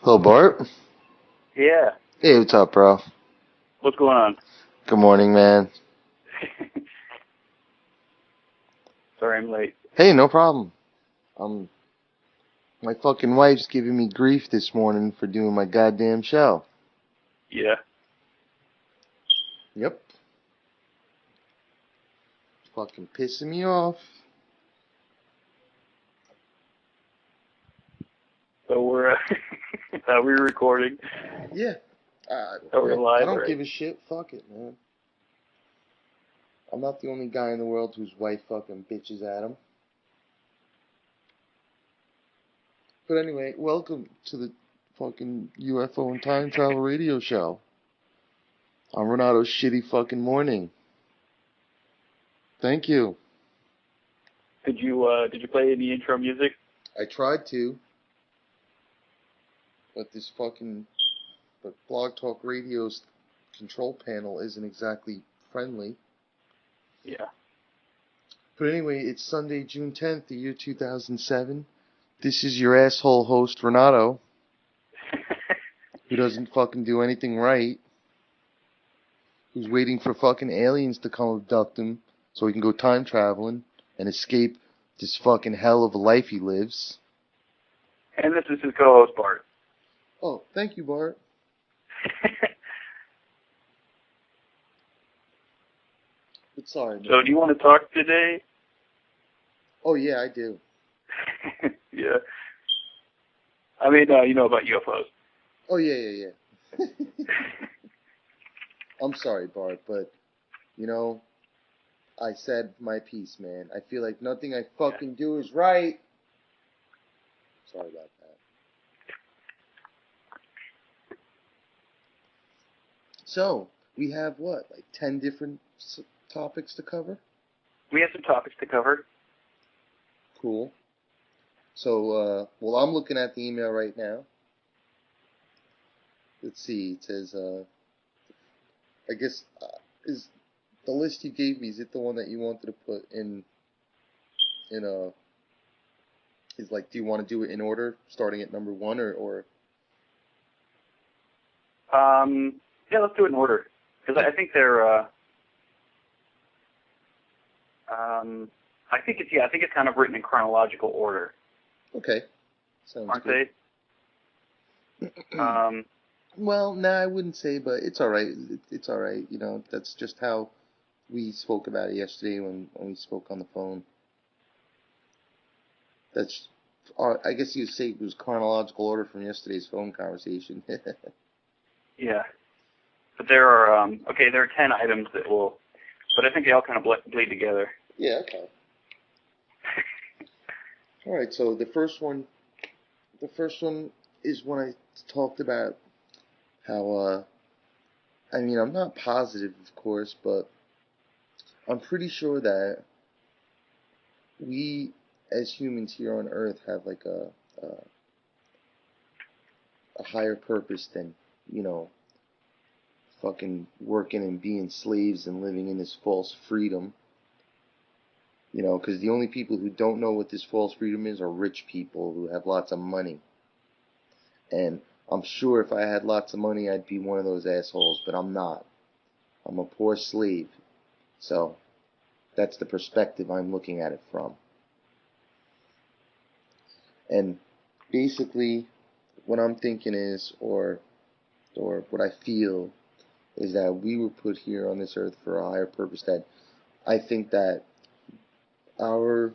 Hello, Bart. Yeah. Hey, what's up, bro? What's going on? Good morning, man. Sorry I'm late. Hey, no problem. My fucking wife's giving me grief this morning for doing my goddamn show. Yeah. Yep. Fucking pissing me off. So we're are we recording? Yeah. Are we I live? All don't right. give a shit. Fuck it, man. I'm not the only guy in the world whose wife fucking bitches at him. But anyway, welcome to the fucking UFO and time travel radio show. On Renato's shitty fucking morning. Thank you. Did you play any intro music? I tried to, but Blog Talk Radio's control panel isn't exactly friendly. Yeah. But anyway, it's Sunday, June 10th, the year 2007. This is your asshole host, Renato, who doesn't fucking do anything right, who's waiting for fucking aliens to come abduct him so he can go time traveling and escape this fucking hell of a life he lives. And this is his co-host Bart. Oh, thank you, Bart. But sorry, man. So do you want to talk today? Oh, yeah, I do. Yeah. I mean, you know about UFOs. Oh, yeah. I'm sorry, Bart, but, you know, I said my piece, man. I feel like nothing I fucking do is right. Sorry about that. So, we have what, like 10 different topics to cover? We have some topics to cover. Cool. So, well, I'm looking at the email right now. Let's see, it says, I guess, is the list you gave me, is it the one that you wanted to put is like, do you want to do it in order, starting at number 1, or? Yeah, let's do it in order. Because I think they're, I think it's kind of written in chronological order. Okay. Sounds Aren't good. they? Well, nah, I wouldn't say, but it's all right. It's all right. You know, that's just how we spoke about it yesterday when we spoke on the phone. That's, I guess you'd say it was chronological order from yesterday's phone conversation. Yeah. But there are, there are 10 items that will, but I think they all kind of bleed together. Yeah, okay. All right, so the first one is when I talked about how, I mean, I'm not positive, of course, but I'm pretty sure that we, as humans here on Earth, have like a higher purpose than, you know, fucking working and being slaves and living in this false freedom. You know, because the only people who don't know what this false freedom is are rich people who have lots of money. And I'm sure if I had lots of money, I'd be one of those assholes, but I'm not. I'm a poor slave. So, that's the perspective I'm looking at it from. And basically, what I'm thinking is, or what I feel, is that we were put here on this earth for a higher purpose. That I think that our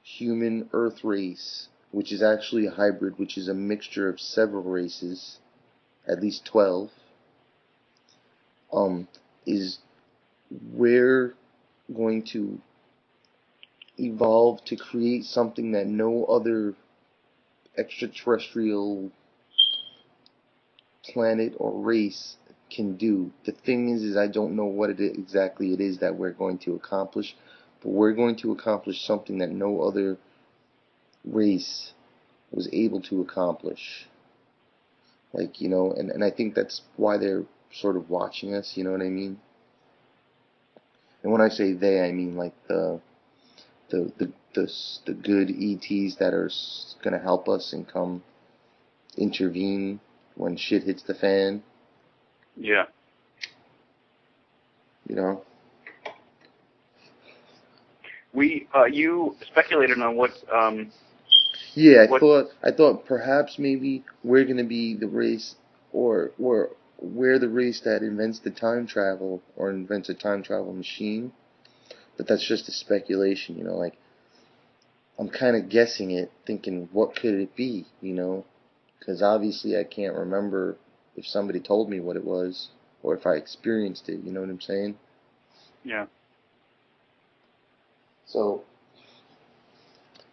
human earth race, which is actually a hybrid, which is a mixture of several races, at least 12, is we're going to evolve to create something that no other extraterrestrial planet or race can do. The thing is I don't know what exactly it is that we're going to accomplish, but we're going to accomplish something that no other race was able to accomplish. Like, you know, and I think that's why they're sort of watching us, you know what I mean? And when I say they, I mean like the good ETs that are going to help us and come intervene when shit hits the fan. Yeah. You know. You speculated on what. Yeah, What? I thought perhaps maybe we're gonna be the race, or we're the race that invents the time travel or invents a time travel machine. But that's just a speculation, you know. Like I'm kind of guessing it, thinking what could it be, you know? Because obviously I can't remember if somebody told me what it was or if I experienced it. You know what I'm saying? Yeah. So,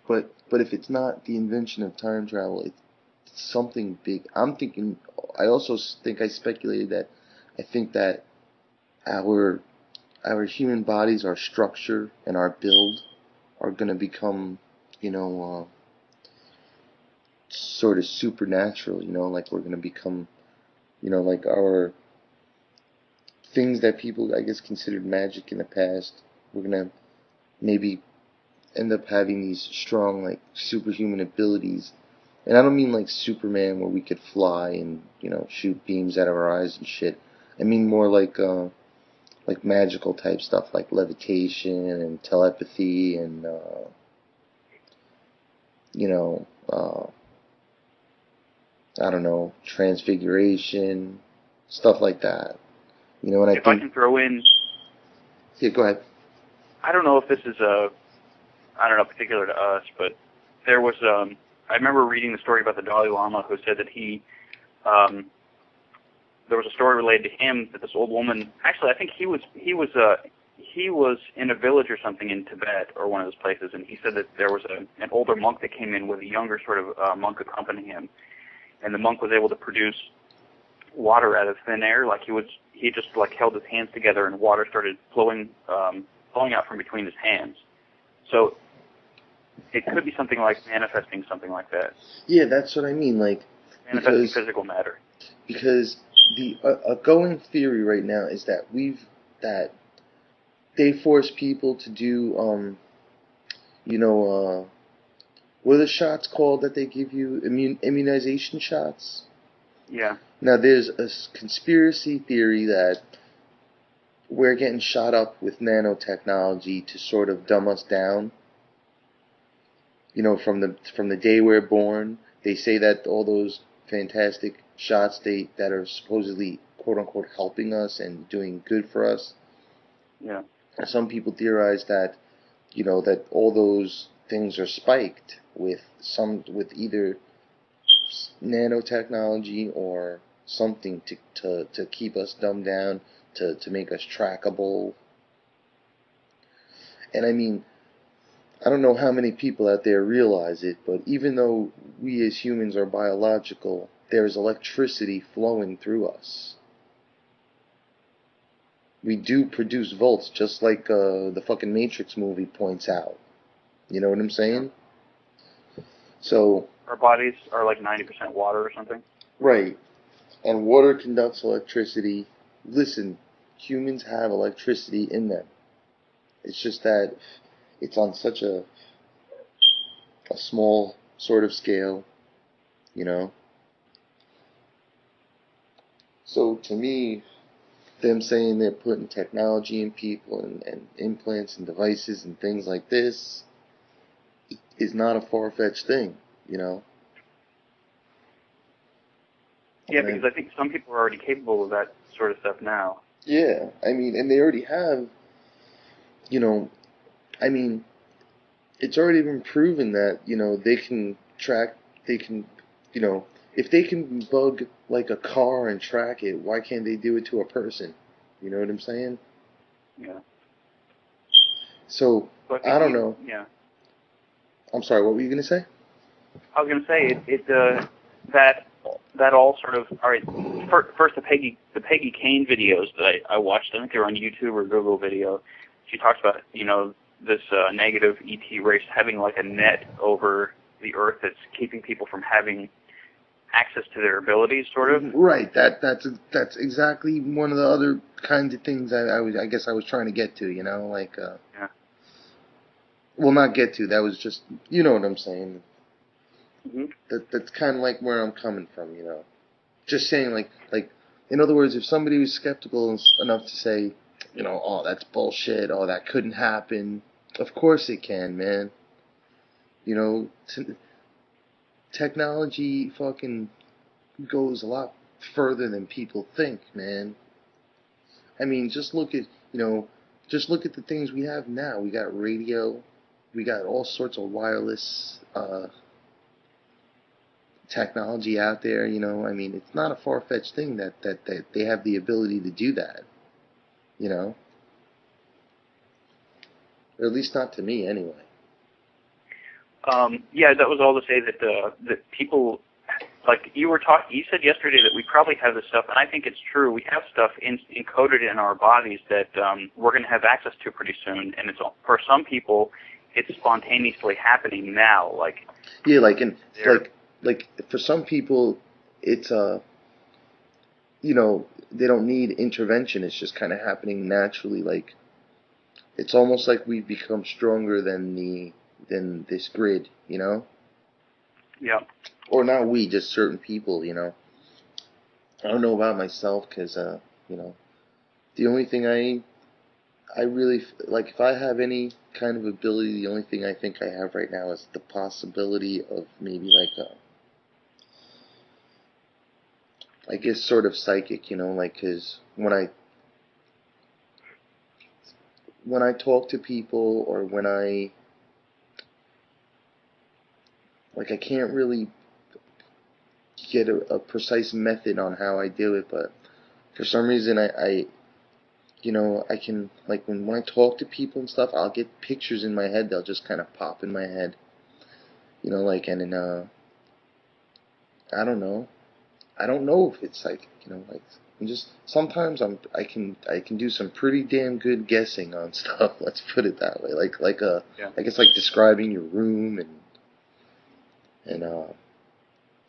but if it's not the invention of time travel, it's something big. I'm thinking. I also think I speculated that I think that our human bodies, our structure, and our build are gonna become, you know, sort of supernatural. You know, like we're gonna become, you know, like our things that people, I guess, considered magic in the past. We're gonna maybe end up having these strong, like, superhuman abilities. And I don't mean like Superman where we could fly and, you know, shoot beams out of our eyes and shit. I mean more like magical type stuff like levitation and telepathy and you know, I don't know, transfiguration, stuff like that. You know, and I If I think. can throw in, Yeah, go ahead. I don't know if this is I don't know, particular to us, but there was I remember reading the story about the Dalai Lama who said that there was a story related to him that this old woman, actually I think he was in a village or something in Tibet or one of those places, and he said that there was an older monk that came in with a younger sort of monk accompanying him, and the monk was able to produce water out of thin air. Like he just like held his hands together and water started flowing out from between his hands. So it could be something like manifesting something like that. Yeah, that's what I mean. Like, Manifesting physical matter. Because the a going theory right now is that that they force people to do you know what are the shots called that they give you, immunization shots? Yeah. Now there's a conspiracy theory that we're getting shot up with nanotechnology to sort of dumb us down. You know, from the day we're born, they say that all those fantastic shots that are supposedly quote unquote helping us and doing good for us. Yeah. Some people theorize that, you know, that all those things are spiked with either nanotechnology or something to keep us dumbed down, to make us trackable. And I mean, I don't know how many people out there realize it, but even though we as humans are biological, there's electricity flowing through us. We do produce volts, just like the fucking Matrix movie points out. You know what I'm saying? Yeah. So Our bodies are like 90% water or something. right, and water conducts electricity. Listen, humans have electricity in them. It's just that it's on such a small sort of scale, you know. So to me, them saying they're putting technology in people and implants and devices and things like this is not a far-fetched thing, you know. Yeah, And because I think some people are already capable of that sort of stuff now. yeah, I mean, and they already have, you know, I mean, it's already been proven that, you know, they can track, they can, you know, if they can bug like a car and track it, why can't they do it to a person? You know what I'm saying? Yeah. So, So I think I don't know. Yeah. I'm sorry, what were you going to say? I was going to say that all sort of, all right, first the Peggy Kane videos that I watched, I think they were on YouTube or Google Video. She talks about, you know, this negative ET race having like a net over the Earth that's keeping people from having access to their abilities, sort of. Right. That's exactly one of the other kinds of things I guess I was trying to get to. You know, like Yeah. well, not get to. That was just, you know what I'm saying. Hmm. That's kind of like where I'm coming from, you know. Just saying, in other words, if somebody was skeptical enough to say, you know, oh, that's bullshit, oh, that couldn't happen, of course it can, man. You know, technology fucking goes a lot further than people think, man. I mean, just look at the things we have now. We got radio, we got all sorts of wireless technology out there. You know, I mean, it's not a far-fetched thing that they have the ability to do that. You know, or at least not to me, anyway. Yeah, that was all to say that people, like you said yesterday that we probably have this stuff, and I think it's true. We have stuff encoded in our bodies that we're going to have access to pretty soon, and it's for some people, it's spontaneously happening now. Like Yeah, like for some people, it's you know, they don't need intervention. It's just kind of happening naturally. Like it's almost like we've become stronger than this grid, you know? Yeah. Or not we, just certain people, you know? I don't know about myself because, you know, the only thing I really, like, if I have any kind of ability, the only thing I think I have right now is the possibility of maybe like a, I guess, sort of psychic, you know, like, because when I talk to people or when I can't really get a precise method on how I do it, but for some reason you know, I can, like, when I talk to people and stuff, I'll get pictures in my head, they'll just kind of pop in my head, you know, like, and then, I don't know, I don't know if it's psychic, you know, like, I'm just, sometimes I can do some pretty damn good guessing on stuff, let's put it that way, Yeah. I guess, like, describing your room and,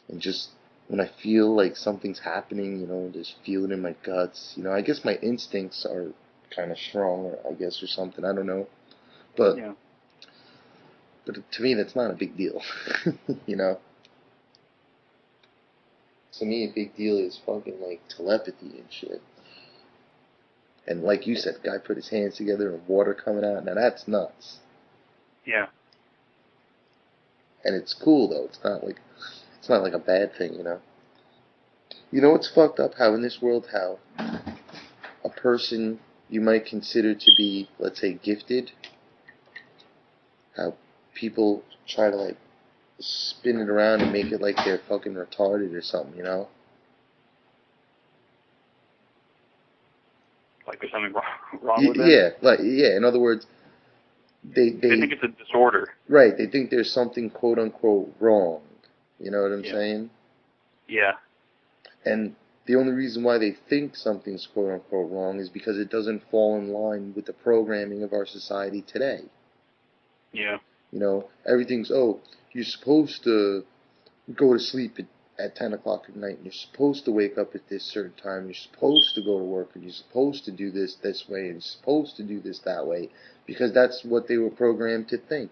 and just when I feel like something's happening, you know, just feel it in my guts. You know, I guess my instincts are kind of strong, I guess, or something. I don't know, but Yeah. but to me, that's not a big deal. You know, to me, a big deal is fucking like telepathy and shit. And like you said, guy put his hands together and water coming out. Now that's nuts. Yeah. And it's cool though. It's not like a bad thing, you know. You know what's fucked up? How in this world, how a person you might consider to be, let's say, gifted, how people try to like spin it around and make it like they're fucking retarded or something, you know? Like there's something wrong with them. Yeah, like yeah. In other words, They think it's a disorder. right. They think there's something quote unquote wrong. You know what I'm Yeah. saying? Yeah. And the only reason why they think something's quote unquote wrong is because it doesn't fall in line with the programming of our society today. Yeah. You know, everything's, oh, you're supposed to go to sleep at 10 o'clock at night, and you're supposed to wake up at this certain time, you're supposed to go to work, and you're supposed to do this way, and you're supposed to do this that way, because that's what they were programmed to think.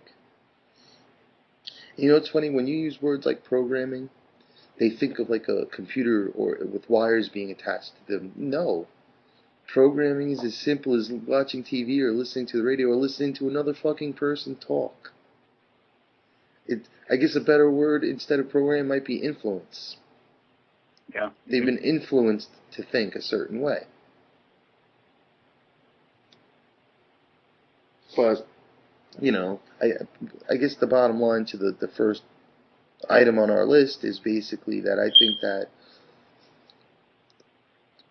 You know, it's funny, when you use words like programming, they think of like a computer or with wires being attached to them. No. Programming is as simple as watching TV or listening to the radio or listening to another fucking person talk. I guess a better word instead of program might be influence. Yeah. They've been influenced to think a certain way. But, you know, I guess the bottom line to the first item on our list is basically that I think that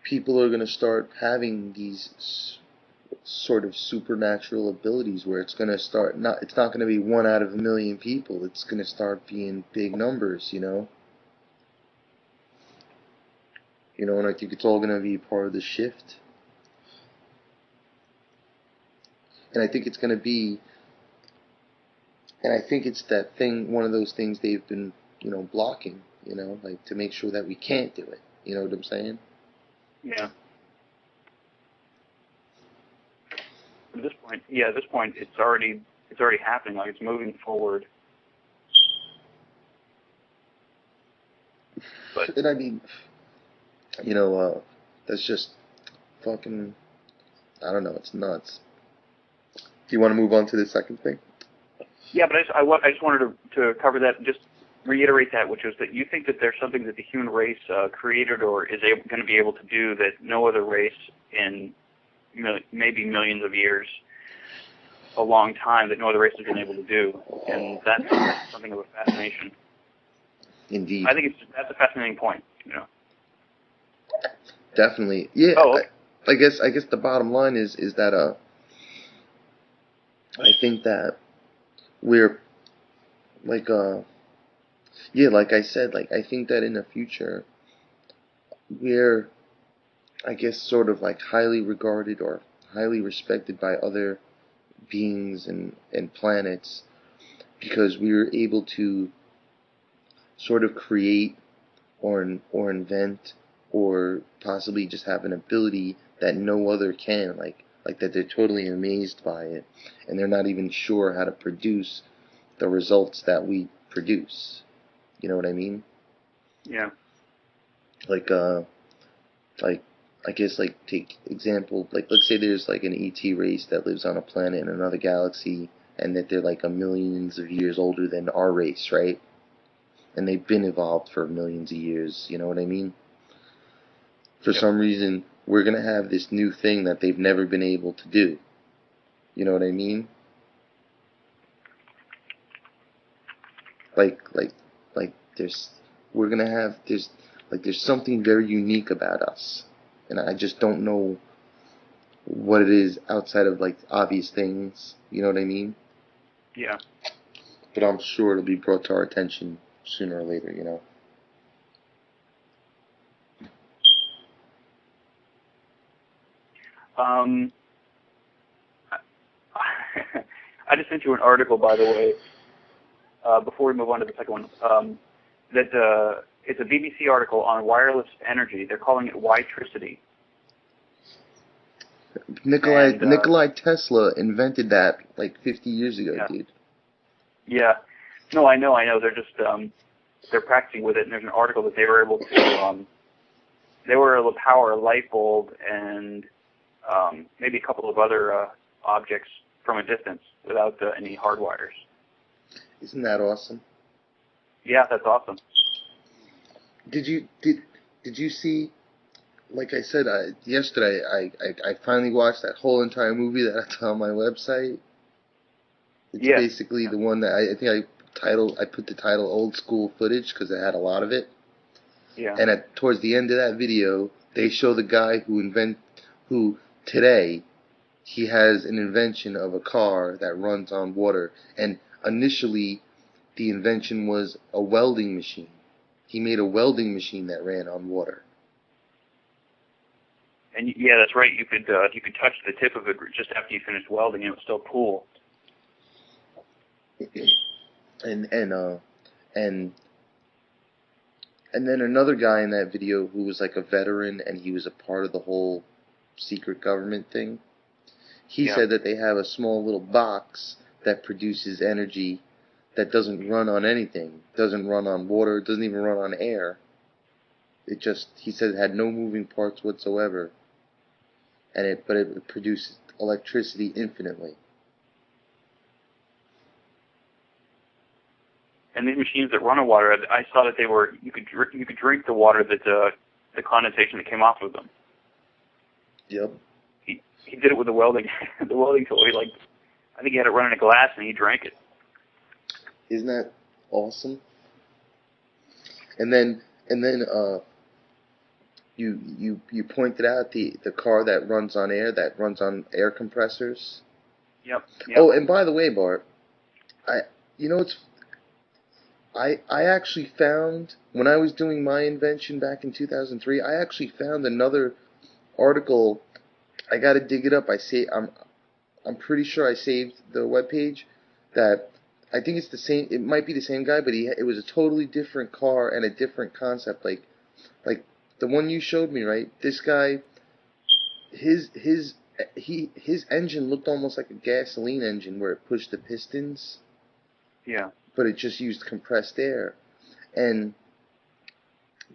people are going to start having these sort of supernatural abilities where it's going to start, it's not going to be 1 out of 1 million people, it's going to start being big numbers, you know? You know, and I think it's all going to be part of the shift. And I think it's going to be, and I think it's that thing, one of those things they've been, you know, blocking, you know, like to make sure that we can't do it. You know what I'm saying? Yeah. At this point, it's already happening. Like it's moving forward. But And I mean, that's just fucking, I don't know, it's nuts. Do you want to move on to the second thing? yeah, but I just wanted to cover that and just reiterate that, which is that you think that there's something that the human race created or is going to be able to do that no other race in maybe millions of years, a long time, that no other race has been able to do, and that's something of a fascination. Indeed. I think that's a fascinating point. Definitely. Yeah. Oh, okay. I guess the bottom line is that I think that we're like yeah, like I said, like I think that in the future we're, I guess, sort of like highly regarded or highly respected by other beings and planets because we were able to sort of create or invent or possibly just have an ability that no other can, like that they're totally amazed by it and they're not even sure how to produce the results that we produce. You know what I mean? Yeah. Like like I guess, like, take example, like let's say there's like an ET race that lives on a planet in another galaxy and that they're like a millions of years older than our race, right? And they've been evolved for millions of years, you know what I mean? For Yep. some reason, we're going to have this new thing that they've never been able to do. You know what I mean? Like we're going to have, there's something very unique about us. And I just don't know what it is outside of, like, obvious things. You know what I mean? Yeah. But I'm sure it'll be brought to our attention sooner or later, you know? I just sent you an article, by the way, before we move on to the second one, that it's a BBC article on wireless energy. They're calling it Wi-tricity. Nikolai Tesla invented that like 50 years ago, Yeah. dude. Yeah. No, I know. They're just they're practicing with it, and there's an article that they were able to power a light bulb and maybe a couple of other objects from a distance without any hard wires. Isn't that awesome? Yeah, that's awesome. Did you see? Like I said yesterday, I finally watched that whole entire movie that's on my website. It's basically the one that I think I put the title "Old School Footage" because it had a lot of it. Yeah. And towards the end of that video, they show the guy who today he has an invention of a car that runs on water. And initially, the invention was a welding machine. He made a welding machine that ran on water. And yeah, that's right. You could touch the tip of it just after you finished welding, and it was still cool. And then another guy in that video who was like a veteran and he was a part of the whole secret government thing. He said that they have a small little box that produces energy that doesn't run on anything, doesn't run on water, doesn't even run on air. He said it had no moving parts whatsoever. But it produces electricity infinitely. And these machines that run on water, I saw that you could drink the water that the condensation that came off of them. Yep. He did it with the welding tool. I think he had it run in a glass and he drank it. Isn't that awesome? And then you pointed out the car that runs on air, that runs on air compressors. Yep. Oh, and by the way, Bart, I actually found, when I was doing my invention back in 2003, I actually found another article. I got to dig it up. I'm pretty sure I saved the webpage. That I think it's the same. It might be the same guy, but it was a totally different car and a different concept. Like the one you showed me, right? This guy, his engine looked almost like a gasoline engine where it pushed the pistons. Yeah. But it just used compressed air. And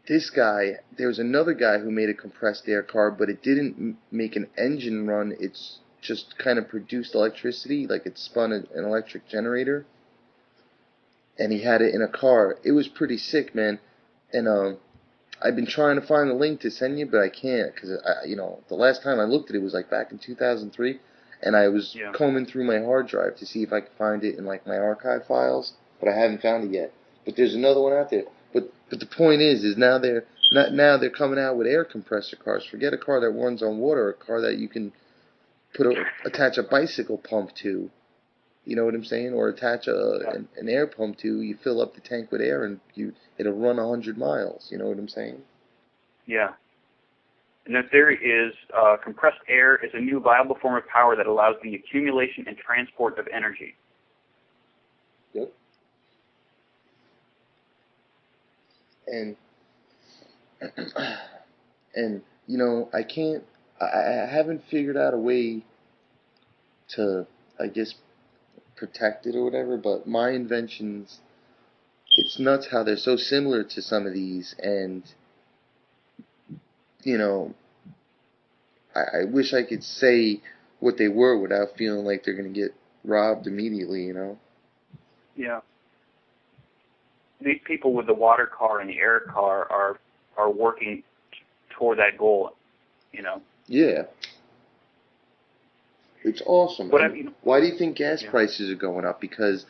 this guy, there's another guy who made a compressed air car, but it didn't make an engine run. It's just kind of produced electricity, like it spun an electric generator, and he had it in a car. It was pretty sick, man. And I've been trying to find a link to send you, but I can't because the last time I looked at it was like back in 2003, and I was combing through my hard drive to see if I could find it in like my archive files, but I haven't found it yet. But there's another one out there. But the point is now they're coming out with air compressor cars. Forget a car that runs on water, a car that you can attach a bicycle pump to. You know what I'm saying? Or attach an air pump to. You fill up the tank with air and it'll run 100 miles. You know what I'm saying? Yeah. And the theory is compressed air is a new viable form of power that allows the accumulation and transport of energy. Yep. And I haven't figured out a way to, I guess, protect it or whatever, but my inventions, it's nuts how they're so similar to some of these, and I wish I could say what they were without feeling like they're going to get robbed immediately, Yeah. These people with the water car and the air car are working toward that goal, Yeah. It's awesome. But why do you think gas prices are going up? Because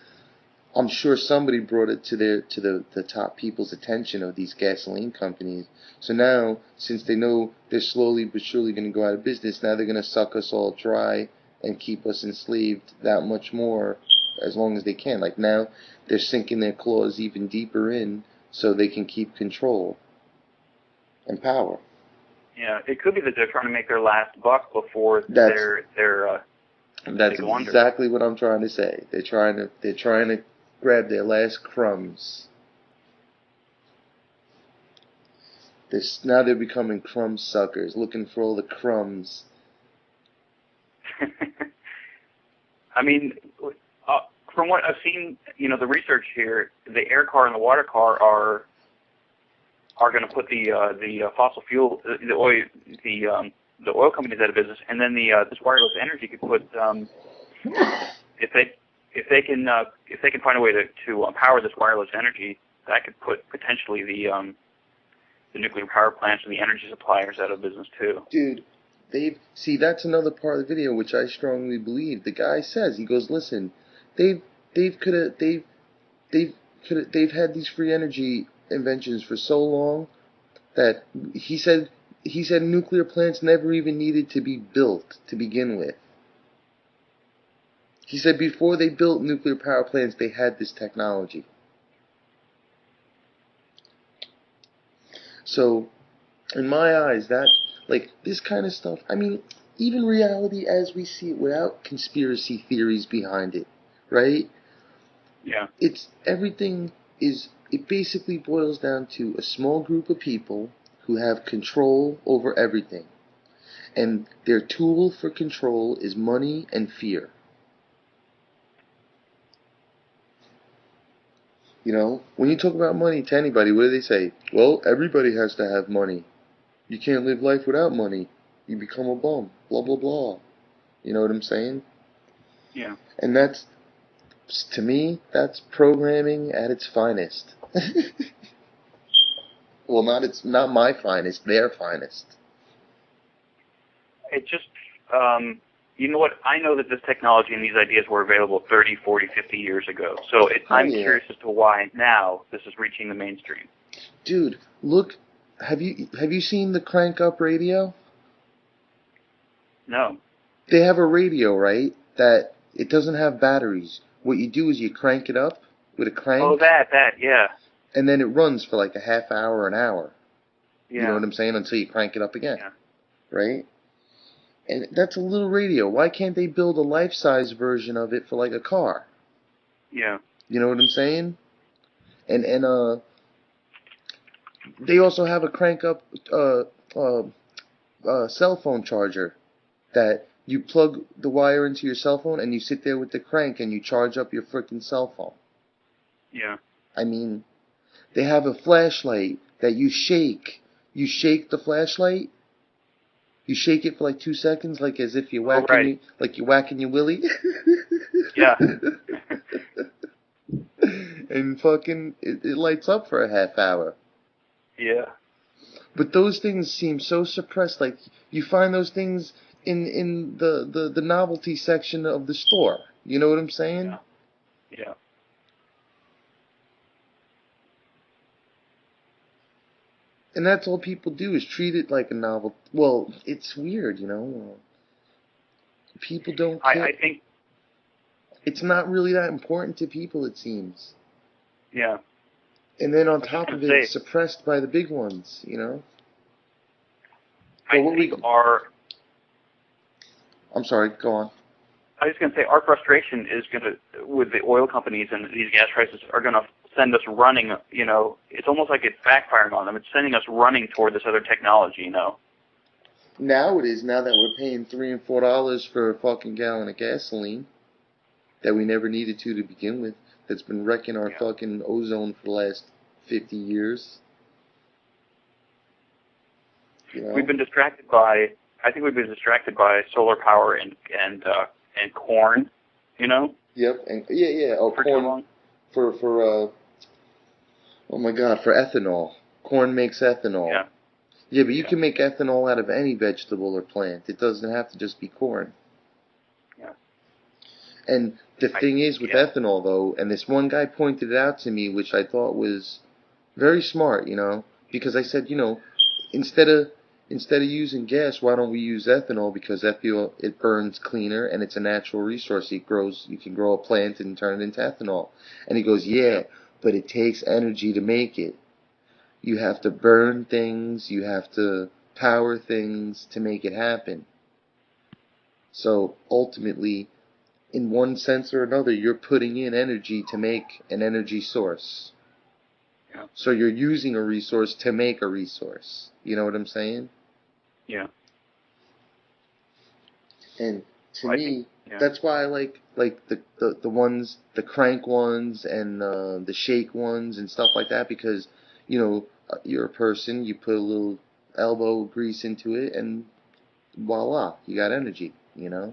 I'm sure somebody brought it to the top people's attention of these gasoline companies. So now, since they know they're slowly but surely going to go out of business, now they're going to suck us all dry and keep us enslaved that much more as long as they can. Like now, they're sinking their claws even deeper in so they can keep control and power. Yeah, it could be that they're trying to make their last buck before That's exactly what I'm trying to say. They're trying to grab their last crumbs. Now they're becoming crumb suckers, looking for all the crumbs. I mean, from what I've seen, the research here, the air car and the water car are going to put the fossil fuel, the oil companies out of business, and then this wireless energy could put if they can find a way to power this wireless energy, that could put potentially the nuclear power plants and the energy suppliers out of business too. Dude, that's another part of the video which I strongly believe. The guy says, he goes, listen, they've had these free energy inventions for so long that he said nuclear plants never even needed to be built to begin with. He said before they built nuclear power plants, they had this technology. So, in my eyes, this kind of stuff, I mean, even reality as we see it without conspiracy theories behind it, right? Yeah. It basically boils down to a small group of people who have control over everything. And their tool for control is money and fear. When you talk about money to anybody, what do they say? Well, everybody has to have money. You can't live life without money. You become a bum. Blah, blah, blah. You know what I'm saying? Yeah. And to me, that's programming at its finest. Well, not my finest, their finest. It just, you know what? I know that this technology and these ideas were available 30, 40, 50 years ago. So I'm curious as to why now this is reaching the mainstream. Dude, look, have you seen the crank up radio? No. They have a radio, right, that it doesn't have batteries. What you do is you crank it up with a crank. Oh, that, yeah. And then it runs for like a half hour, an hour. Yeah. You know what I'm saying? Until you crank it up again. Yeah. Right? And that's a little radio. Why can't they build a life-size version of it for like a car? Yeah. You know what I'm saying? And they also have a crank up cell phone charger that you plug the wire into your cell phone and you sit there with the crank and you charge up your freaking cell phone. Yeah. I mean, they have a flashlight that you shake. You shake the flashlight. You shake it for like 2 seconds, like as if you're you're whacking your willy. Yeah. And fucking, it lights up for a half hour. Yeah. But those things seem so suppressed. Like, you find those things in the novelty section of the store. You know what I'm saying? Yeah. Yeah. And that's all people do is treat it like a novel. Well, it's weird, you know. People don't care. I think. It's not really that important to people, it seems. Yeah. And then on I was top just of gonna it, say, it's suppressed by the big ones, you know. I think our. I'm sorry, go on. I was going to say our frustration is going to, with the oil companies and these gas prices, are going to send us running. You know, it's almost like it's backfiring on them. It's sending us running toward this other technology. You know. Now it is. Now that we're paying $3 and $4 for a fucking gallon of gasoline that we never needed to begin with. That's been wrecking our fucking ozone for the last 50 years. You know? We've been distracted by. I think we've been distracted by solar power and corn. You know. Yep. And yeah. Oh, for corn. too long. For oh my God, for ethanol. Corn makes ethanol. Yeah. Yeah, but you can make ethanol out of any vegetable or plant. It doesn't have to just be corn. Yeah. And the thing is with ethanol, though, and this one guy pointed it out to me, which I thought was very smart, you know, because I said, you know, instead of using gas, why don't we use ethanol? Because ethanol, it burns cleaner and it's a natural resource. It grows. You can grow a plant and turn it into ethanol. And he goes, yeah, but it takes energy to make it. You have to burn things. You have to power things to make it happen. So ultimately, in one sense or another, you're putting in energy to make an energy source. Yeah. So you're using a resource to make a resource. You know what I'm saying? Yeah. And to me, that's why I like the ones, the crank ones and the shake ones and stuff like that, because, you know, you're a person, you put a little elbow grease into it, and voila, you got energy, you know?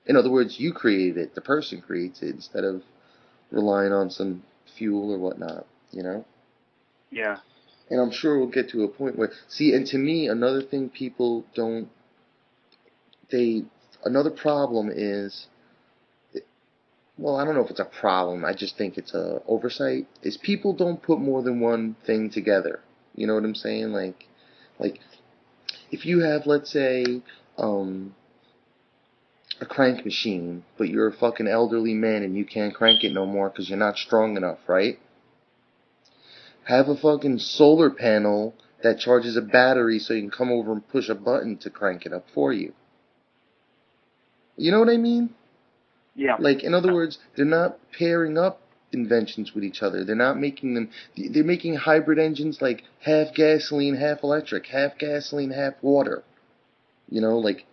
In other words, you created it, the person creates it, instead of relying on some fuel or whatnot, you know? Yeah. And I'm sure we'll get to a point where, see, and to me, another thing people don't, another problem is, well, I don't know if it's a problem, I just think it's a oversight, is people don't put more than one thing together. You know what I'm saying? Like, if you have, let's say, a crank machine, but you're a fucking elderly man and you can't crank it no more because you're not strong enough, right? Have a fucking solar panel that charges a battery so you can come over and push a button to crank it up for you. You know what I mean? Yeah. Like, in other words, they're not pairing up inventions with each other. They're not making them, they're making hybrid engines like half gasoline, half electric, half gasoline, half water. You know, like,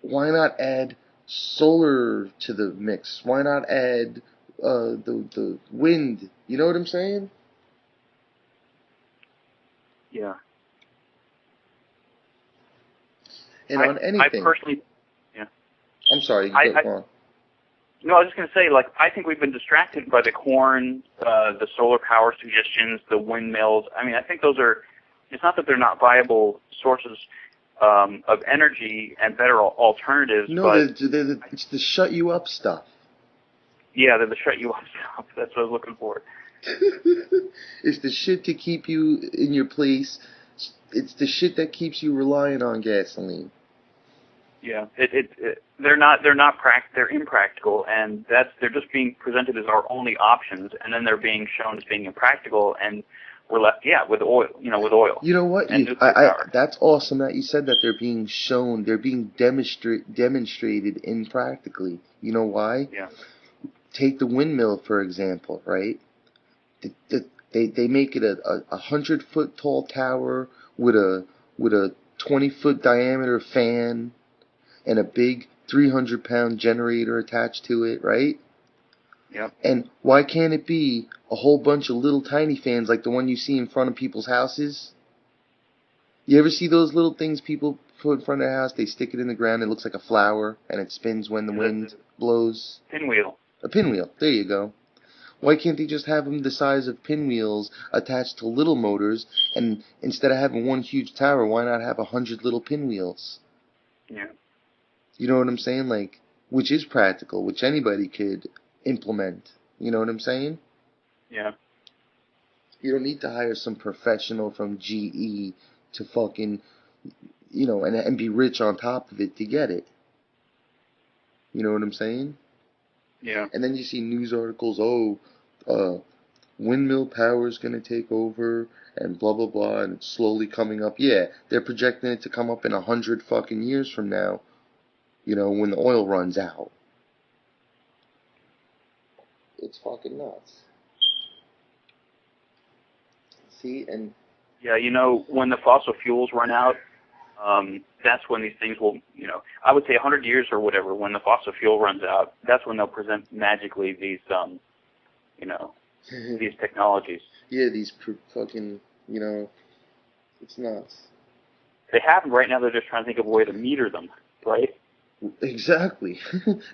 why not add solar to the mix? Why not add the wind? You know what I'm saying? Yeah. And on anything. I personally, I'm sorry, go on. No, I was just going to say, like, I think we've been distracted by the corn, the solar power suggestions, the windmills. I mean, I think those are, it's not that they're not viable sources of energy and better alternatives. No, but it's the shut you up stuff. Yeah, they're the shut you up stuff. That's what I was looking for. It's the shit to keep you in your place. It's the shit that keeps you relying on gasoline. Yeah, they're impractical, and they're just being presented as our only options, and then they're being shown as being impractical, and we're left, with oil, with oil. You know what? That's awesome that you said that they're being shown, they're being demonstrated impractically. You know why? Yeah. Take the windmill, for example, right? They make it a 100-foot tall tower with a 20-foot diameter fan and a big 300-pound generator attached to it, right? Yep. And why can't it be a whole bunch of little tiny fans like the one you see in front of people's houses. You ever see those little things people put in front of their house? They stick it in the ground. It looks like a flower, and it spins when the wind blows. Pinwheel. A pinwheel. There you go. Why can't they just have them the size of pinwheels attached to little motors, and instead of having one huge tower, why not have 100 little pinwheels? Yeah. You know what I'm saying? Like, which is practical, which anybody could implement. You know what I'm saying? Yeah. You don't need to hire some professional from GE to fucking, and be rich on top of it to get it. You know what I'm saying? Yeah. And then you see news articles, windmill power is going to take over, and blah, blah, blah, and it's slowly coming up. Yeah, they're projecting it to come up in 100 fucking years from now, when the oil runs out. It's fucking nuts. See, and... Yeah, when the fossil fuels run out, that's when these things will, I would say 100 years or whatever, when the fossil fuel runs out, that's when they'll present magically these, these technologies. Yeah, these fucking, it's nuts. They have them right now. They're just trying to think of a way to meter them, right? Exactly.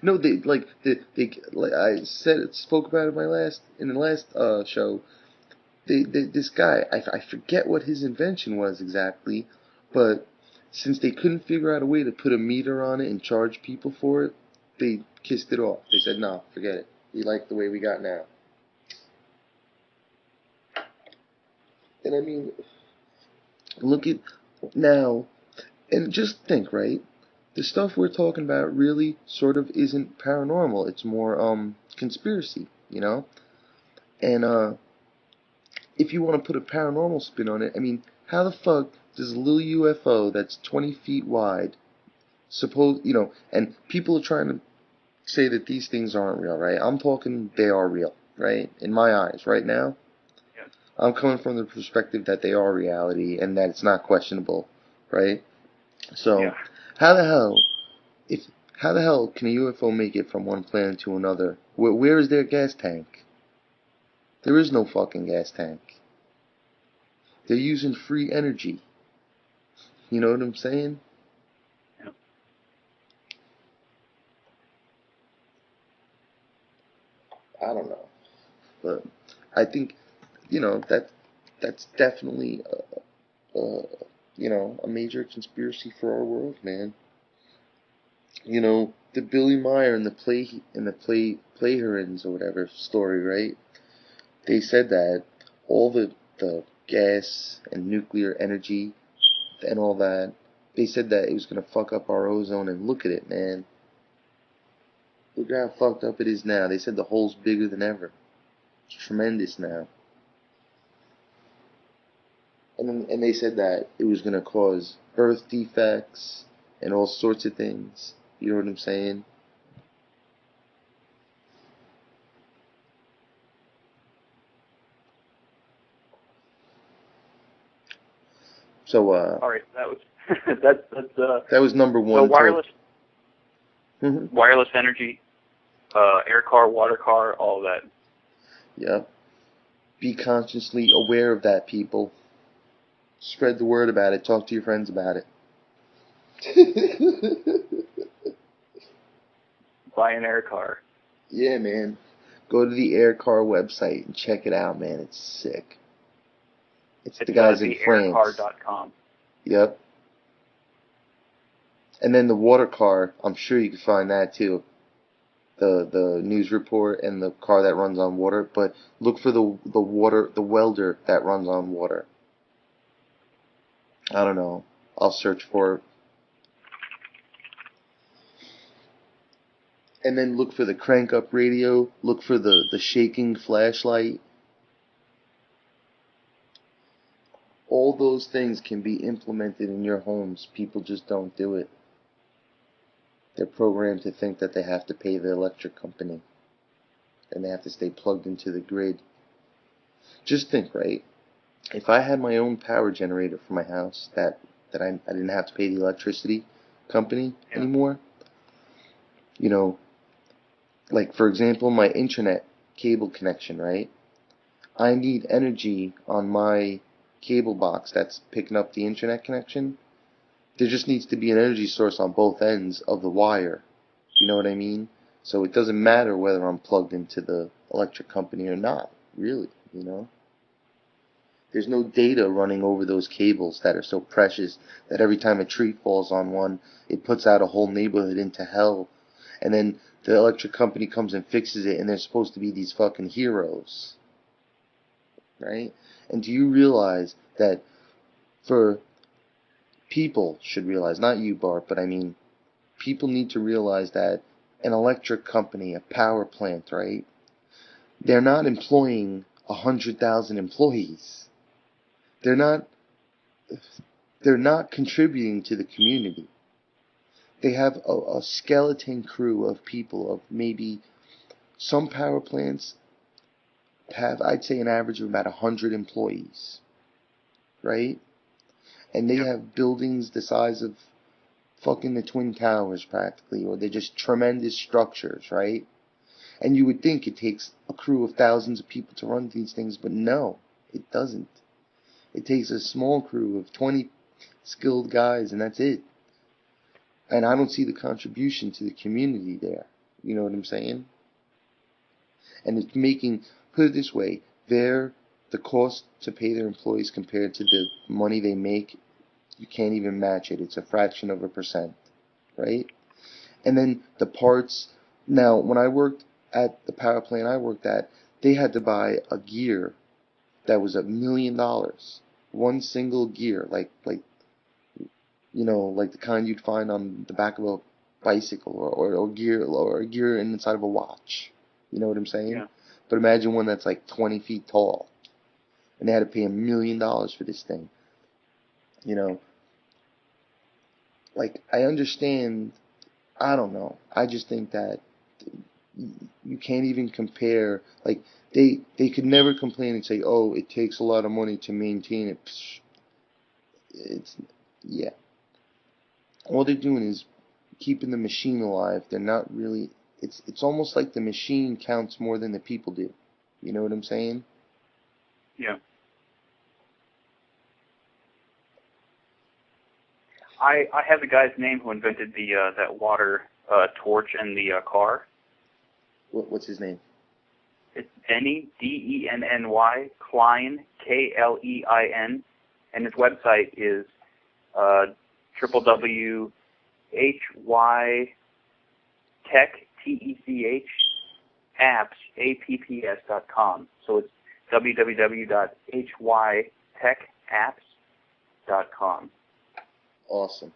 No, they like I spoke about it in the last show. This guy, I forget what his invention was exactly, but since they couldn't figure out a way to put a meter on it and charge people for it, they kissed it off. They said, "No, forget it. We like the way we got now." And I mean, look at now, and just think, right? The stuff we're talking about really sort of isn't paranormal. It's more conspiracy, And if you want to put a paranormal spin on it, I mean, how the fuck does a little UFO that's 20 feet wide and people are trying to say that these things aren't real, right? I'm talking they are real, right? In my eyes, right now. Yeah. I'm coming from the perspective that they are reality and that it's not questionable, right? So, yeah. how the hell can a UFO make it from one planet to another? Where is their gas tank? There is no fucking gas tank. They're using free energy. You know what I'm saying? Yeah. I don't know, but I think that's definitely a major conspiracy for our world, man. The Billy Meyer and the Playherins or whatever story, right? They said that all the gas and nuclear energy and all that, they said that it was gonna fuck up our ozone, and look at it, man. Look at how fucked up it is now. They said the hole's bigger than ever. It's tremendous now. And they said that it was gonna cause birth defects and all sorts of things. You know what I'm saying? So All right, that was that was number one. So wireless, Mm-hmm. wireless energy, air car, water car, all of that. Yep. Be consciously aware of that, people. Spread the word about it. Talk to your friends about it. Buy an air car. Yeah, man. Go to the Air Car website and check it out, man. It's sick. It's the guys in France. Aircar.com. Yep. And then the water car, I'm sure you can find that too. The news report and the car that runs on water, but look for the welder that runs on water. I don't know. I'll search for it. And then look for the crank up radio, look for the shaking flashlight. All those things can be implemented in your homes. People just don't do it. They're programmed to think that they have to pay the electric company. And they have to stay plugged into the grid. Just think, right? If I had my own power generator for my house, that I didn't have to pay the electricity company anymore. Like for example, my internet cable connection, right? I need energy on my cable box that's picking up the internet connection. There just needs to be an energy source on both ends of the wire. You know what I mean? So it doesn't matter whether I'm plugged into the electric company or not, really, you know? There's no data running over those cables that are so precious that every time a tree falls on one, it puts out a whole neighborhood into hell. And then the electric company comes and fixes it, and they're supposed to be these fucking heroes, right? And do you realize that for people should realize, not you, Bart, but I mean, people need to realize that an electric company, a power plant, right? They're not employing 100,000 employees. They're not. They're not contributing to the community. They have a skeleton crew of people, of maybe some power plants have, I'd say, an average of about 100 employees, right? And they Yep. have buildings the size of fucking the Twin Towers practically, or they're just tremendous structures, right? And you would think it takes a crew of thousands of people to run these things, but no, it doesn't. It takes a small crew of 20 skilled guys, and that's it. And I don't see the contribution to the community there. You know what I'm saying? And it's making, put it this way, the cost to pay their employees compared to the money they make, you can't even match it. It's a fraction of a percent, right? And then the parts. Now, when I worked at the power plant I worked at, they had to buy a gear that was $1 million. One single gear, like like the kind you'd find on the back of a bicycle, or a gear inside of a watch. You know what I'm saying? Yeah. But imagine one that's like 20 feet tall, and they had to pay $1 million for this thing. You know, like, I understand. I don't know. I just think that you can't even compare. Like, they could never complain and say, "Oh, it takes a lot of money to maintain it." Psh, it's yeah. All they're doing is keeping the machine alive. They're not really. It's almost like the machine counts more than the people do. You know what I'm saying? Yeah. I have the guy's name who invented the that water torch in the car. What's his name? It's Denny, Denny, Klein, Klein, and his website is www.hytech, apps.com. So it's www.hytechapps.com. Awesome.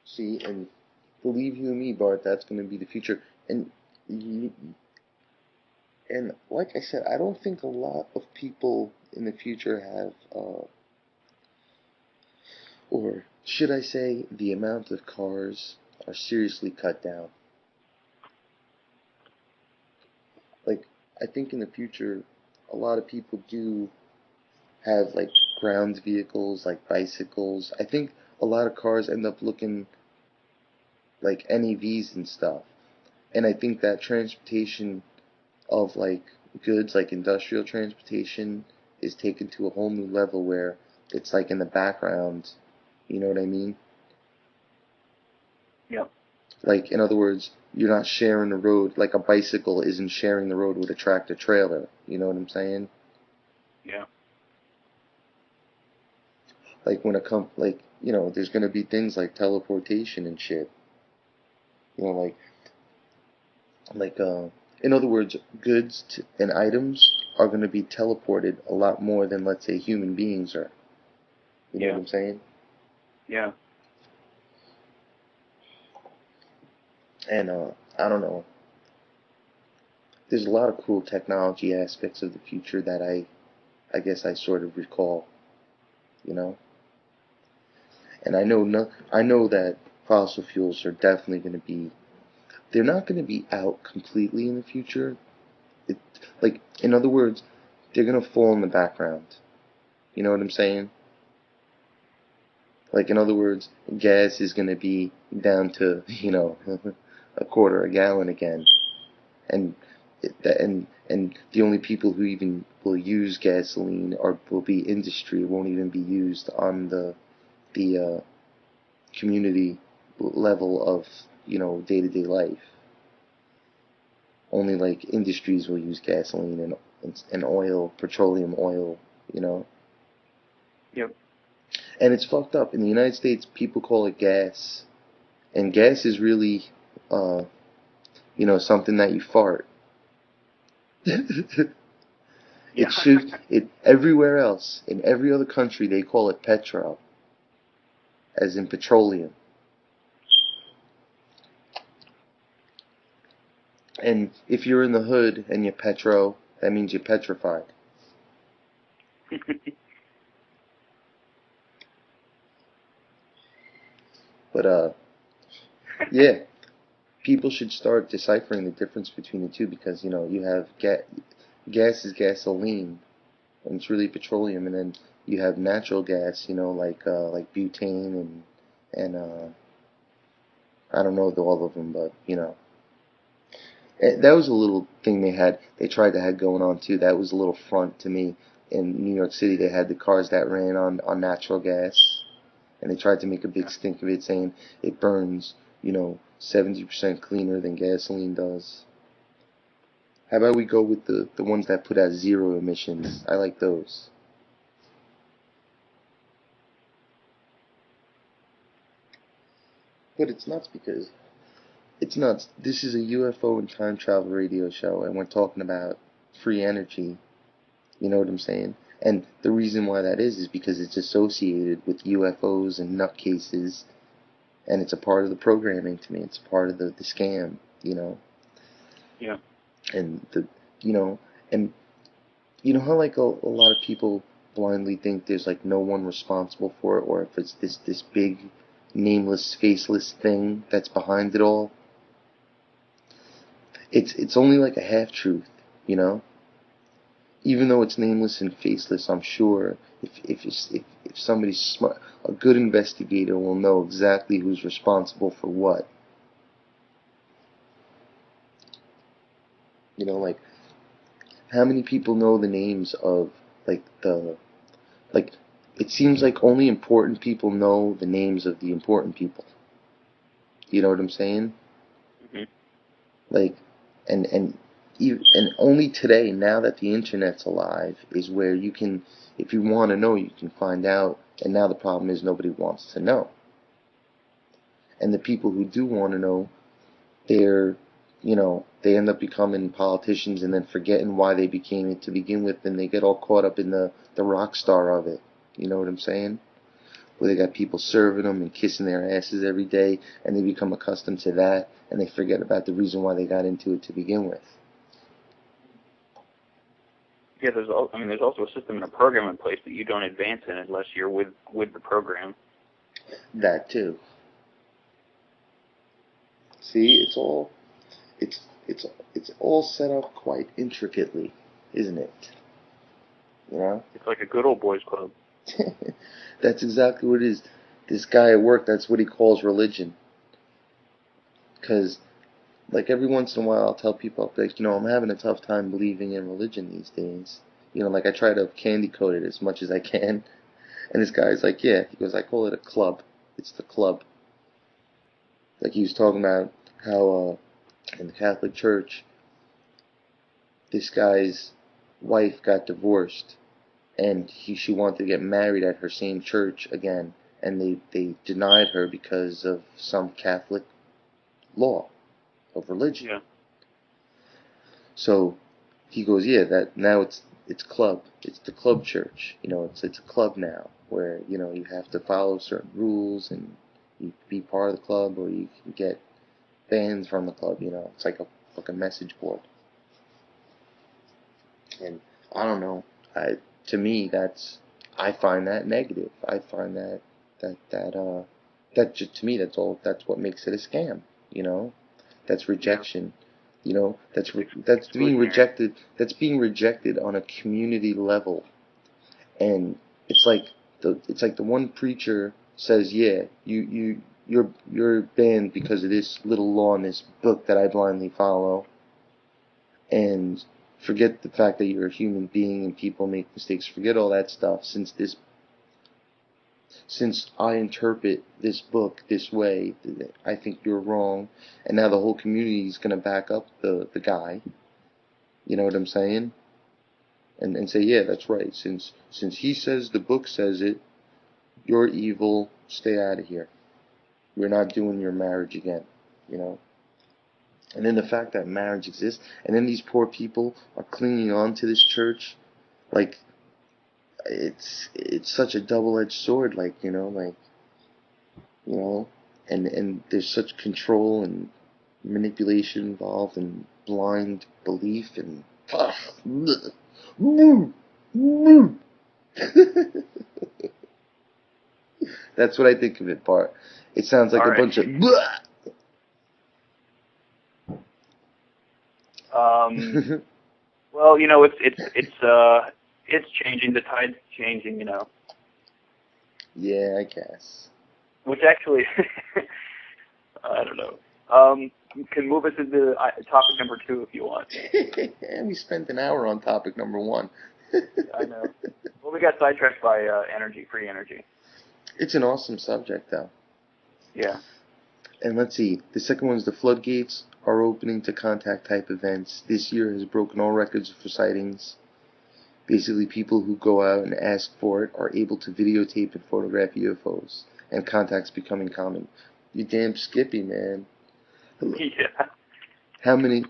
See, and believe you me, Bart, that's going to be the future. And and like I said, I don't think a lot of people in the future have, or should I say, the amount of cars are seriously cut down. Like, I think in the future, a lot of people do have, like, ground vehicles, like bicycles. I think a lot of cars end up looking like NEVs and stuff. And I think that transportation of, like, goods, like industrial transportation, is taken to a whole new level where it's like in the background. You know what I mean? Yep. Like, in other words, you're not sharing the road, like a bicycle isn't sharing the road with a tractor trailer. You know what I'm saying? Yeah. Like, there's gonna be things like teleportation and shit. You know, in other words, goods and items are gonna be teleported a lot more than, let's say, human beings are. You know what I'm saying? Yeah. And I don't know. There's a lot of cool technology aspects of the future that I guess I sort of recall. You know. And I know that fossil fuels are definitely going to be. They're not going to be out completely in the future. Like, in other words, they're going to fall in the background. You know what I'm saying? Like, in other words, gas is going to be down to, a quarter a gallon again, and and the only people who even will use gasoline will be industry. It won't even be used on the community level of day-to-day life. Only like industries will use gasoline and oil, petroleum oil, you know. Yep. And it's fucked up. In the United States, people call it gas, and gas is really, something that you fart. Yeah. Everywhere else, in every other country, they call it petrol, as in petroleum. And if you're in the hood and you're petro, that means you're petrified. But yeah, people should start deciphering the difference between the two, because you have gas is gasoline, and it's really petroleum, and then you have natural gas, like butane and I don't know all of them, but that was a little thing they tried to have going on too. That was a little front to me. In New York City, they had the cars that ran on natural gas, and they tried to make a big stink of it, saying it burns 70% cleaner than gasoline does. How about we go with the ones that put out zero emissions? I like those. But it's nuts because it's nuts. This is a UFO and time travel radio show, and we're talking about free energy. You know what I'm saying? And the reason why that is because it's associated with UFOs and nutcases, and it's a part of the programming to me. It's part of the scam, Yeah. And and how like a lot of people blindly think there's like no one responsible for it, or if it's this big nameless, faceless thing that's behind it all. It's only like a half truth, Even though it's nameless and faceless, I'm sure if somebody's smart, a good investigator will know exactly who's responsible for what. Like how many people know the names of like it seems like only important people know the names of the important people. You know what I'm saying? Mm-hmm. Like and only today, now that the internet's alive, is where you can, if you want to know, you can find out. And now the problem is nobody wants to know. And the people who do want to know, they end up becoming politicians and then forgetting why they became it to begin with, and they get all caught up in the rock star of it. You know what I'm saying? Where they got people serving them and kissing their asses every day, and they become accustomed to that, and they forget about the reason why they got into it to begin with. Yeah, there's also a system and a program in place that you don't advance in unless you're with the program. That too. See, it's all set up quite intricately, isn't it? It's like a good old boys club. That's exactly what it is. This guy at work, that's what he calls religion. Because, like, every once in a while I'll tell people, like, I'm having a tough time believing in religion these days. Like, I try to candy coat it as much as I can. And this guy's like, yeah. He goes, I call it a club. It's the club. Like, he was talking about how, in the Catholic Church, this guy's wife got divorced, and she wanted to get married at her same church again, and they denied her because of some Catholic law of religion. Yeah. So he goes, yeah, that now it's club. It's the club church. It's a club now where you have to follow certain rules, and you be part of the club, or you can get banned from the club. It's like a message board. And I don't know. To me, I find that negative. I find that just, to me, that's what makes it a scam. That's rejection. That's being rejected. That's being rejected on a community level. And it's like the one preacher says, yeah, you're banned because of this little law in this book that I blindly follow, and forget the fact that you're a human being and people make mistakes. Forget all that stuff. Since I interpret this book this way, I think you're wrong, and now the whole community is gonna back up the guy. You know what I'm saying? And say, yeah, that's right. Since he says the book says it, you're evil. Stay out of here. We're not doing your marriage again. You know. And then the fact that marriage exists, and then these poor people are clinging on to this church, like it's such a double-edged sword. And there's such control and manipulation involved, and blind belief, and that's what I think of it, Bart. It sounds like All a right. bunch of Well, it's changing. The tide's changing. Yeah, I guess. Which actually, I don't know. You can move us into topic number 2 if you want. And we spent an hour on topic number 1. I know. Well, we got sidetracked by free energy. It's an awesome subject, though. Yeah. And let's see. The second one is the floodgates are opening to contact type events. This year has broken all records for sightings. Basically, people who go out and ask for it are able to videotape and photograph UFOs, and contacts becoming common. You damn Skippy, man. Yeah. How many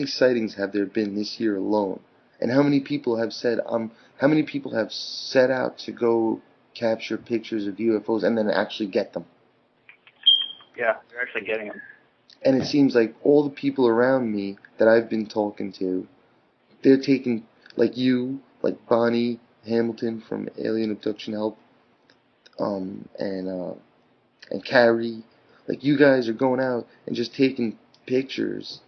sightings have there been this year alone? And how many people have said set out to go capture pictures of UFOs and then actually get them? Yeah, they're actually getting them. And it seems like all the people around me that I've been talking to, they're taking, like you, like Bonnie Hamilton from Alien Abduction Help, and Carrie, like you guys are going out and just taking pictures.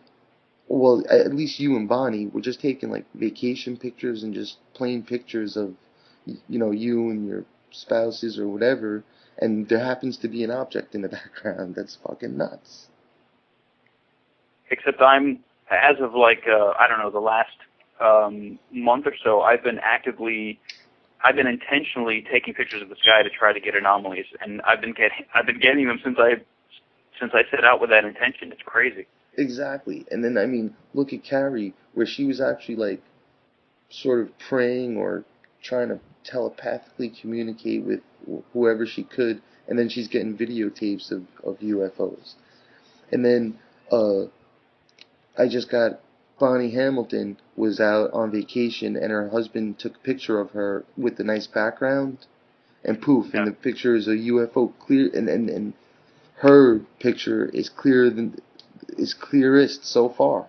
Well, at least you and Bonnie were just taking like vacation pictures and just plain pictures of, you and your spouses or whatever, and there happens to be an object in the background. That's fucking nuts. Except as of I don't know, the last month or so, I've been intentionally taking pictures of the sky to try to get anomalies, and I've been getting them since I set out with that intention. It's crazy. Exactly. And then, I mean, look at Carrie, where she was actually, like, sort of praying or trying to telepathically communicate with whoever she could, and then she's getting videotapes of UFOs. And then, I just got Bonnie Hamilton was out on vacation, and her husband took a picture of her with a nice background, and poof, Yeah. and the picture is a UFO clear, and her picture is clearest so far.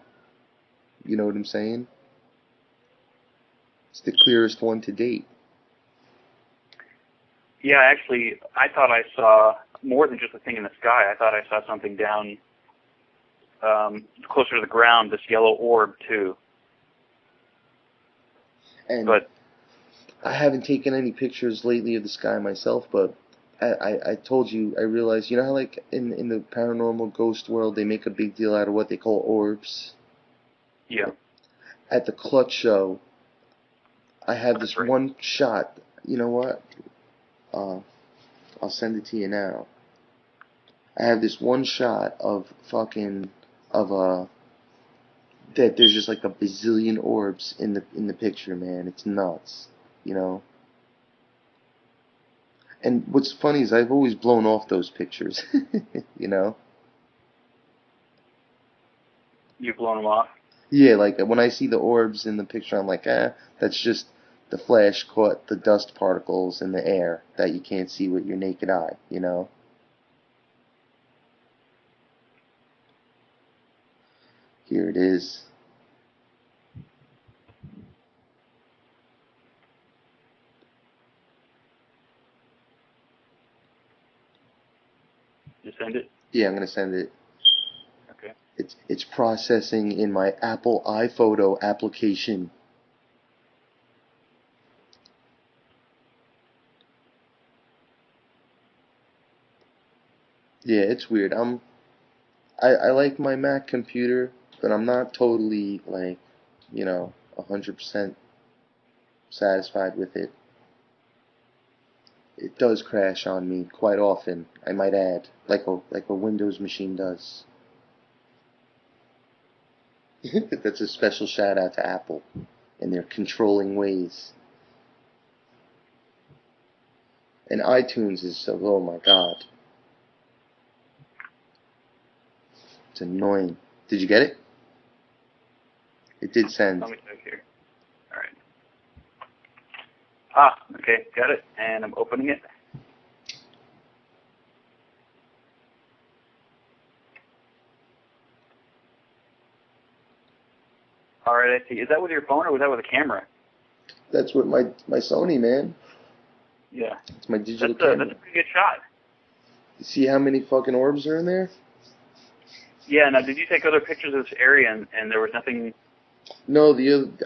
You know what I'm saying? It's the clearest one to date. Yeah, actually, I thought I saw more than just a thing in the sky. I thought I saw something down closer to the ground, this yellow orb, too. But I haven't taken any pictures lately of the sky myself, but I told you, I realized, you know how like in the paranormal ghost world they make a big deal out of what they call orbs? Yeah. At the Clutch show, I have this one shot. You know what? I'll send it to you now. I have this one shot of that there's just like a bazillion orbs in the picture, man. It's nuts, you know. And what's funny is I've always blown off those pictures, you know. You've blown them off? Yeah, like when I see the orbs in the picture, I'm like, that's just the flash caught the dust particles in the air that you can't see with your naked eye, you know. Here it is. You send it? Yeah, I'm gonna send it. Okay. It's processing in my Apple iPhoto application. Yeah, it's weird. I like my Mac computer, but I'm not totally like, 100% satisfied with it. It does crash on me quite often, I might add, like a Windows machine does. That's a special shout out to Apple and their controlling ways. And iTunes is so, oh my god, it's annoying. Did you get it? It did send. Let me check here. All right. Ah, okay, got it, and I'm opening it. All right, I see. Is that with your phone or was that with a camera? That's what my Sony, man. Yeah. It's my That's digital a camera. pretty good shot. You see how many fucking orbs are in there? Yeah. Now, did you take other pictures of this area and there was nothing? No,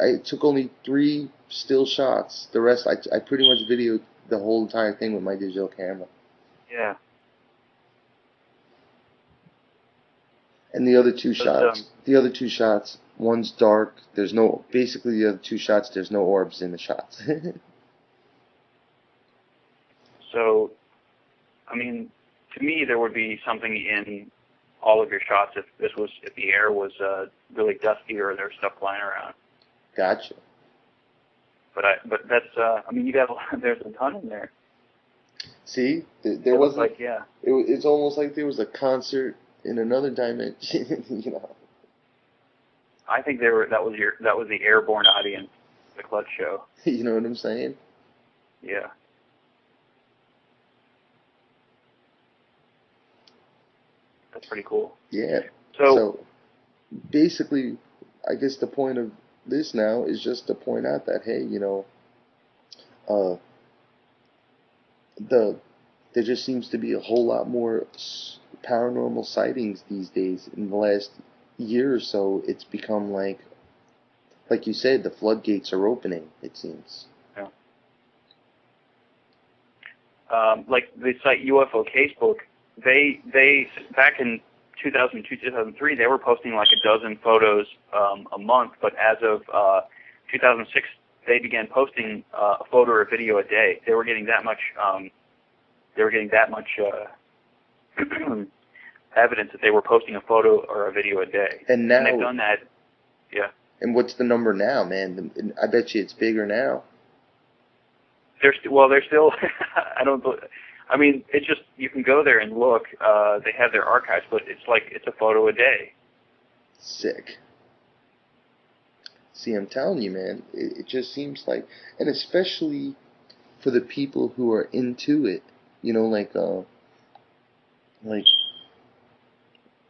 I took only 3 still shots. The rest, I pretty much videoed the whole entire thing with my digital camera. Yeah. And the other two But, shots, one's dark. There's no, basically the other 2 shots, there's no orbs in the shots. so, I mean, to me, there would be something in all of your shots if the air was really dusty or there was stuff flying around. Gotcha. But that's I mean, you got there's a ton in there. See, there It looks wasn't. like, yeah. It's almost like there was a concert in another dimension. I think that was the airborne audience, the Clutch show. You know what I'm saying? Yeah. That's pretty cool. Yeah. So, So basically, I guess the point of this now is just to point out that, hey, uh, there just seems to be a whole lot more paranormal sightings these days. In the last year or so, it's become like you said, the floodgates are opening, it seems. yeah. Like the site UFO Casebook, they back in 2002, 2003, they were posting like a dozen photos a month, but as of 2006, they began posting a photo or a video a day. They were getting that much. They were getting that much evidence that they were posting a photo or a video a day. And now, and they've done that. Yeah. and what's the number now, man? I bet you it's bigger now. They're still. I don't. I mean, it's just you can go there and look. They have their archives, but it's a photo a day. Sick. See, I'm telling you, man, it just seems like, and especially for the people who are into it, like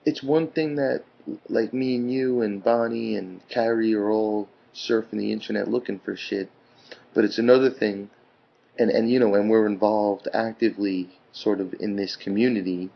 it's one thing that like me and you and Bonnie and Carrie are all surfing the internet looking for shit, but it's another thing, and we're involved actively sort of in this community,